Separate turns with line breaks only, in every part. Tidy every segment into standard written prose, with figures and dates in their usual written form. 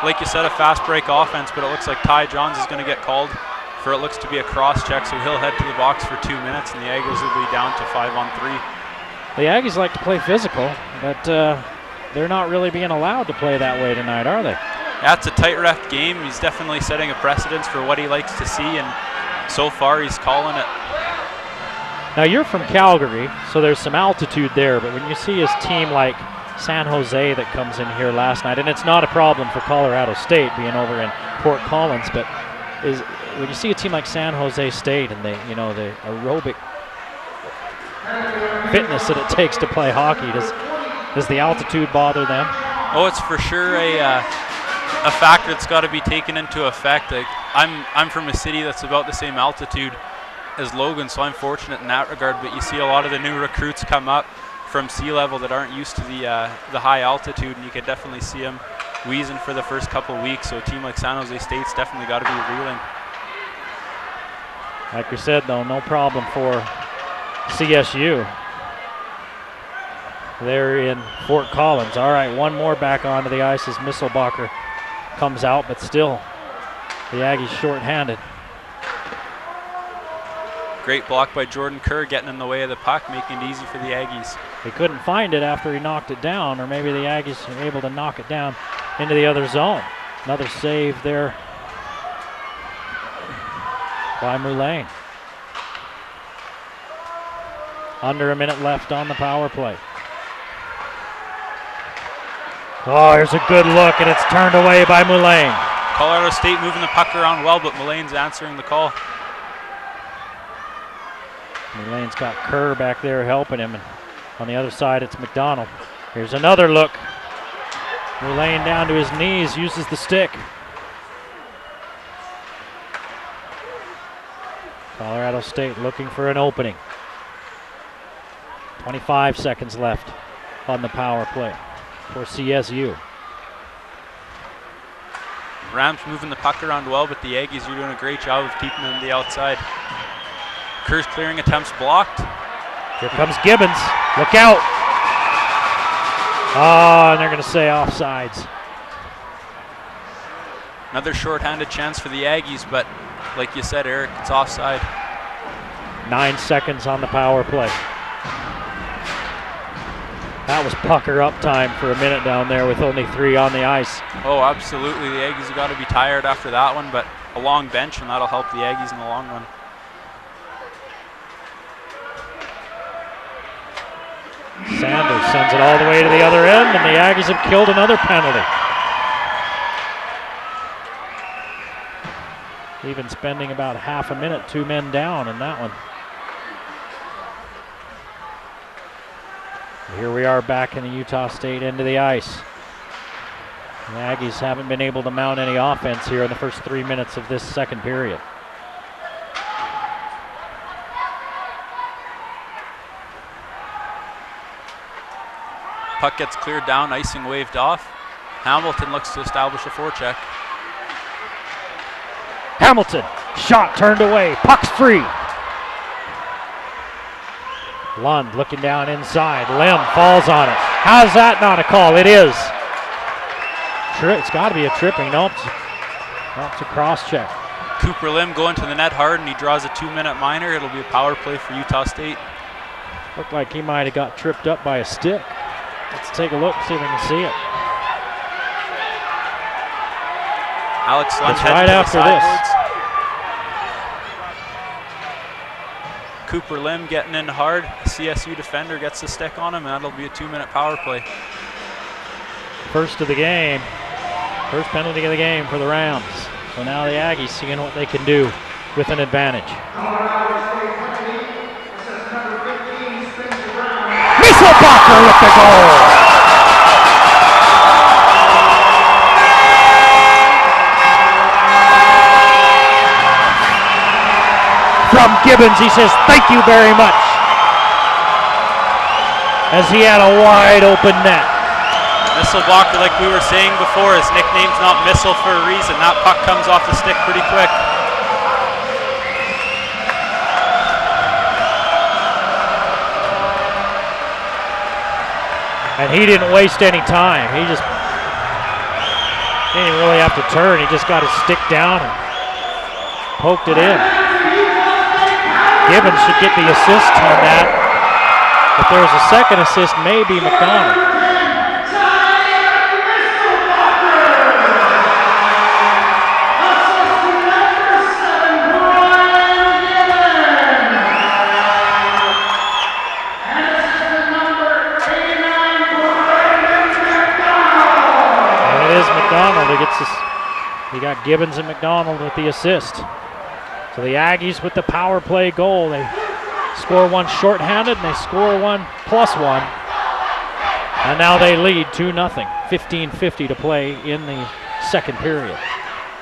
like you said, a fast break offense, but it looks like Ty Johns is going to get called for it looks to be a cross check, so he'll head to the box for 2 minutes, and the Aggies will be down to 5-on-3.
The Aggies like to play physical, but they're not really being allowed to play that way tonight, are they?
That's a tight ref game. He's definitely setting a precedence for what he likes to see, and so far he's calling it.
Now you're from Calgary, so there's some altitude there, but when you see his team like San Jose that comes in here last night, and it's not a problem for Colorado State being over in Fort Collins, but when you see a team like San Jose State and the aerobic fitness that it takes to play hockey, does the altitude bother them?
Oh, it's for sure a factor that's got to be taken into effect. Like I'm from a city that's about the same altitude as Logan, so I'm fortunate in that regard, but you see a lot of the new recruits come up from sea level that aren't used to the high altitude, and you could definitely see them wheezing for the first couple weeks, so a team like San Jose State's definitely got to be reeling.
Like we said, though, no problem for CSU. They're in Fort Collins. All right, one more back onto the ice as Misselbacher comes out, but still the Aggies shorthanded.
Great block by Jordan Kerr, getting in the way of the puck, making it easy for the Aggies.
He couldn't find it after he knocked it down, or maybe the Aggies were able to knock it down into the other zone. Another save there by Moulin. Under a minute left on the power play. Oh, here's a good look, and it's turned away by Moulin.
Colorado State moving the puck around well, but Moulin's answering the call.
Moulin's got Kerr back there helping him, and on the other side it's McDonald. Here's another look. Moulin down to his knees, uses the stick. Colorado State looking for an opening. 25 seconds left on the power play for CSU.
Rams moving the puck around well, but the Aggies are doing a great job of keeping them on the outside. Kerr's clearing attempts blocked.
Here comes Gibbons. Look out. Oh, and they're going to say offsides.
Another shorthanded chance for the Aggies, but like you said, Eric, it's offside.
9 seconds on the power play. That was pucker up time for a minute down there with only 3 on the ice.
Oh, absolutely. The Aggies have got to be tired after that one, but a long bench, and that'll help the Aggies in the long run.
Sanders sends it all the way to the other end, and the Aggies have killed another penalty. Even spending about half a minute, 2 men down in that one. Here we are back in the Utah State end of the ice. The Aggies haven't been able to mount any offense here in the first 3 minutes of this second period.
Puck gets cleared down, icing waved off. Hamilton looks to establish a forecheck.
Hamilton, shot turned away, puck's free. Lund looking down inside, Lim falls on it. How's that not a call? It is. It's got to be a tripping. Nope, it's a cross check.
Cooper Lim going to the net hard, and he draws a 2-minute minor. It'll be a power play for Utah State.
Looked like he might have got tripped up by a stick. Let's take a look, see if we can see it.
Alex Lund
it's right after this.
Cooper Lim getting in hard. A CSU defender gets the stick on him, and that'll be a 2-minute power play.
First of the game. First penalty of the game for the Rams. So now the Aggies seeing what they can do with an advantage.
Misselbacher with the goal. From Gibbons, he says, thank you very much. As he had a wide open net.
Misselbacher, like we were saying before, his nickname's not Missile for a reason. That puck comes off the stick pretty quick.
And he didn't waste any time. He just
He didn't really have to turn. He just got his stick down and poked it in. Gibbons should get the assist on that. If there's a second assist, maybe McDonald. He got Gibbons and McDonald with the assist. So the Aggies with the power play goal. They score one shorthanded and they score one +1. And now they lead 2-0. 15:50 to play in the second period.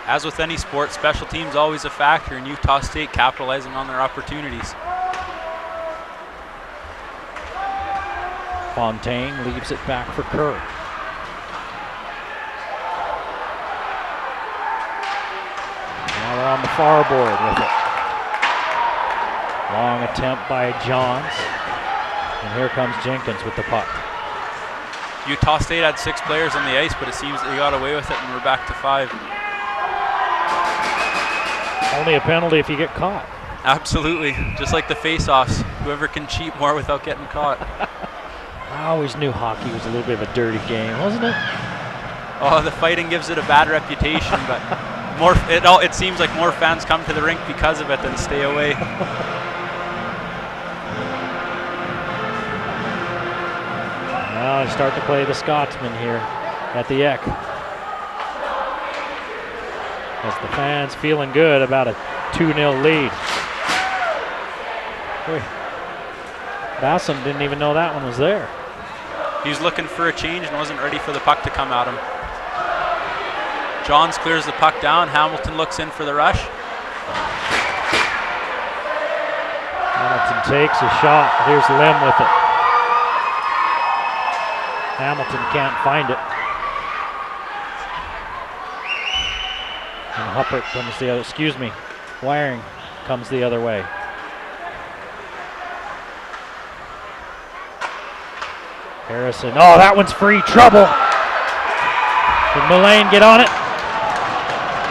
As with any sport, special teams always a factor, and Utah State capitalizing on their opportunities.
Fontaine leaves it back for Kerr. Now we're on the far board with it. Long attempt by Johns. And here comes Jenkins with the puck.
Utah State had 6 players on the ice, but it seems they got away with it, and we're back to 5.
Only a penalty if you get caught.
Absolutely. Just like the face-offs. Whoever can cheat more without getting caught.
I always knew hockey was a little bit of a dirty game, wasn't it?
Oh, the fighting gives it a bad reputation, but it seems like more fans come to the rink because of it than stay away.
Now they start to play the Scotsman here at the Eck. As the fans feeling good about a 2-0 lead. Boy, Bassam didn't even know that one was there.
He was looking for a change and wasn't ready for the puck to come at him. Johns clears the puck down. Hamilton looks in for the rush.
Hamilton takes a shot. Here's Lim with it. Hamilton can't find it. And Huppert comes the other, Wiring comes the other way. Harrison, oh, that one's free, trouble. Did Mullane get on it?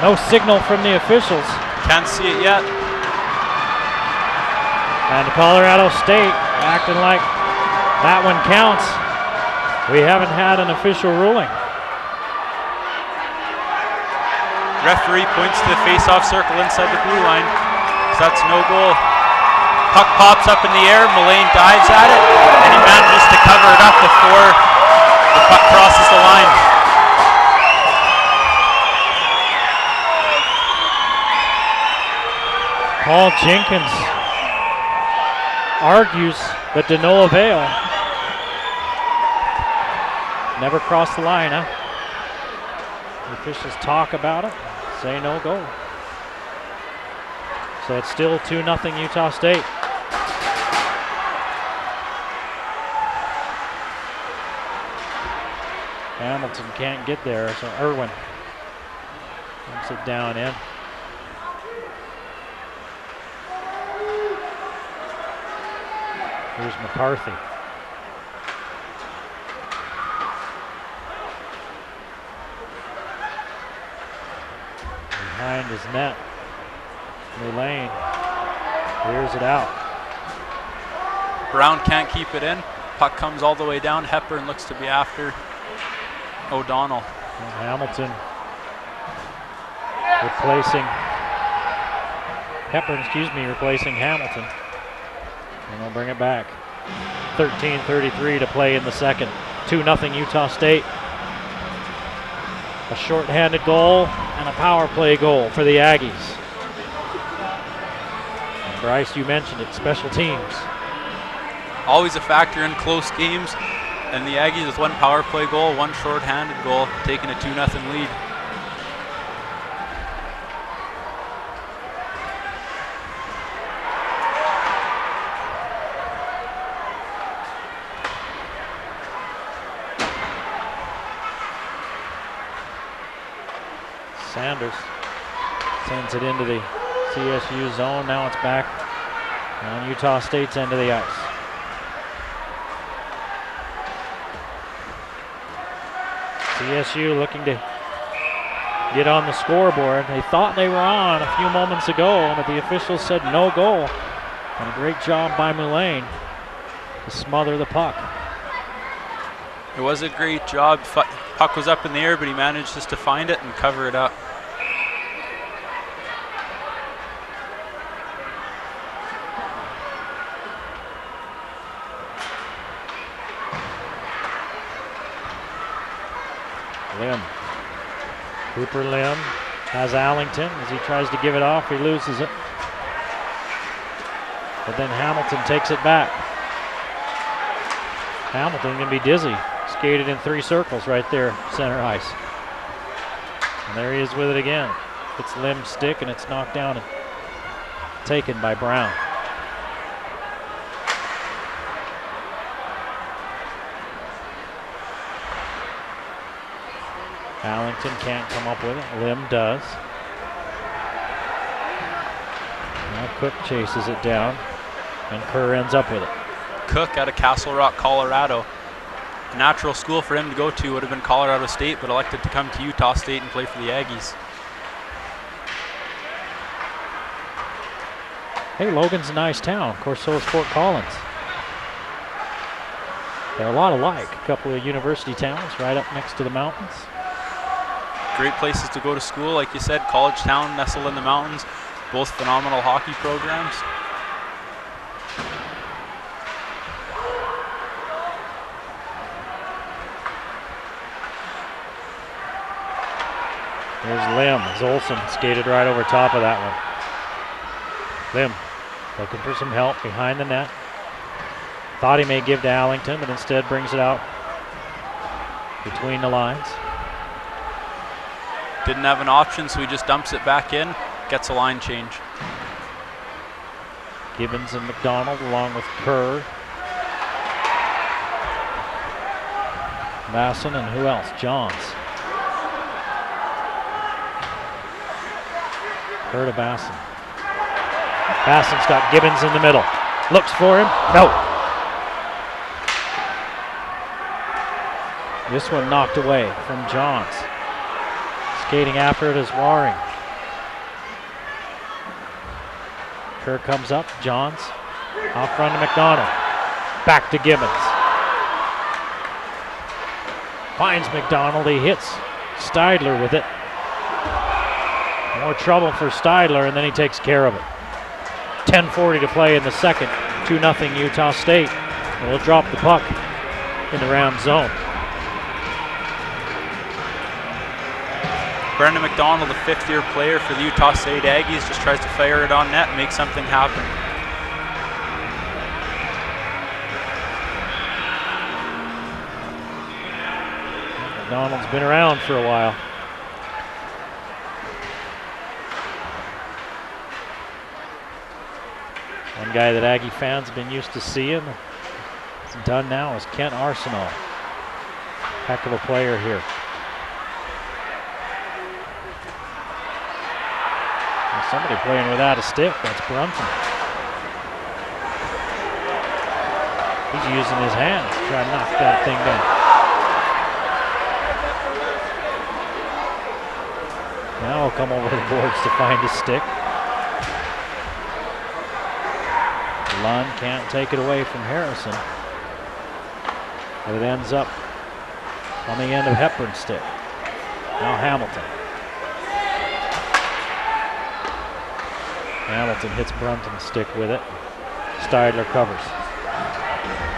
No signal from the officials.
Can't see it yet.
And Colorado State acting like that one counts. We haven't had an official ruling.
Referee points to the face-off circle inside the blue line. So that's no goal. Puck pops up in the air. Mullane dives at it, and he manages to cover it up before the puck crosses the line.
Paul Jenkins argues, but to no avail. Never crossed the line, huh? The officials talk about it, say no goal. So it's still 2-0 Utah State. Hamilton can't get there, so Irwin dumps it down in. Here's McCarthy. Behind his net. Mullane clears it out.
Brown can't keep it in. Puck comes all the way down. Hepburn looks to be after O'Donnell.
And Hamilton replacing Hamilton. And they'll bring it back. 13:33 to play in the second. 2-0 Utah State. A shorthanded goal and a power play goal for the Aggies. And Bryce, you mentioned it, special teams.
Always a factor in close games. And the Aggies with one power play goal, one shorthanded goal, taking a 2-0 lead.
Sanders sends it into the CSU zone. Now it's back on Utah State's end of the ice. CSU looking to get on the scoreboard. They thought they were on a few moments ago, but the officials said no goal. And a great job by Moulin to smother the puck.
It was a great job. Puck was up in the air, but he managed just to find it and cover it up.
Lim. Cooper Lim has Allington. As he tries to give it off, he loses it. But then Hamilton takes it back. Hamilton going to be dizzy. Skated in 3 circles right there, center ice. And there he is with it again. It's Lim's stick and it's knocked down and taken by Brown. Allington can't come up with it. Lim does. Now Cook chases it down, and Kerr ends up with it.
Cook out of Castle Rock, Colorado. A natural school for him to go to would have been Colorado State, but elected to come to Utah State and play for the Aggies.
Hey, Logan's a nice town. Of course, so is Fort Collins. They're a lot alike. A couple of university towns right up next to the mountains.
Great places to go to school, like you said. College town nestled in the mountains. Both phenomenal hockey programs.
There's Lim as Olsen skated right over top of that one. Lim looking for some help behind the net. Thought he may give to Allington, but instead brings it out between the lines.
Didn't have an option, so he just dumps it back in. Gets a line change.
Gibbons and McDonald along with Kerr. Masson and who else? Johns. Kerr to Basson. Basson's got Gibbons in the middle. Looks for him. No. This one knocked away from Johns. Skating after it is Waring. Kerr comes up. Johns off front to McDonald. Back to Gibbons. Finds McDonald. He hits Steidler with it. More trouble for Steidler, and then he takes care of it. 10:40 to play in the second. 2-0 Utah State. They'll drop the puck in the round zone.
Brendan McDonald, a 5th-year player for the Utah State Aggies, just tries to fire it on net and make something happen.
McDonald's been around for a while. One guy that Aggie fans have been used to seeing, it's done now, is Kent Arsenault. Heck of a player here. Somebody playing without a stick, that's Brunson. He's using his hands to try to knock that thing down. Now he'll come over the boards to find his stick. Lund can't take it away from Harrison. But it ends up on the end of Hepburn's stick. Now Hamilton. Hamilton hits Brunton's stick with it. Steidler covers.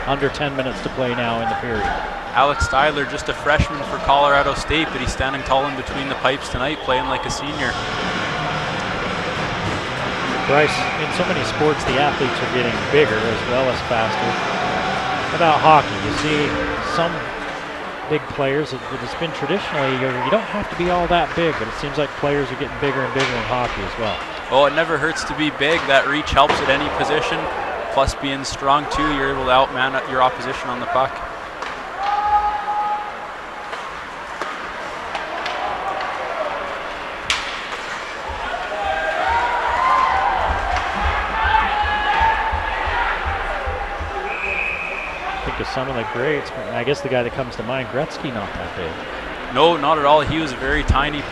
Under 10 minutes to play now in the period.
Alex Steidler, just a freshman for Colorado State, but he's standing tall in between the pipes tonight, playing like a senior.
Bryce, in so many sports, the athletes are getting bigger as well as faster. About hockey, you see some big players, it's been traditionally, you don't have to be all that big, but it seems like players are getting bigger and bigger in hockey as well.
Oh, it never hurts to be big. That reach helps at any position. Plus being strong too, you're able to outman your opposition on the puck.
Think of some of the greats, but I guess the guy that comes to mind, Gretzky, not that big.
No, not at all. He was a very tiny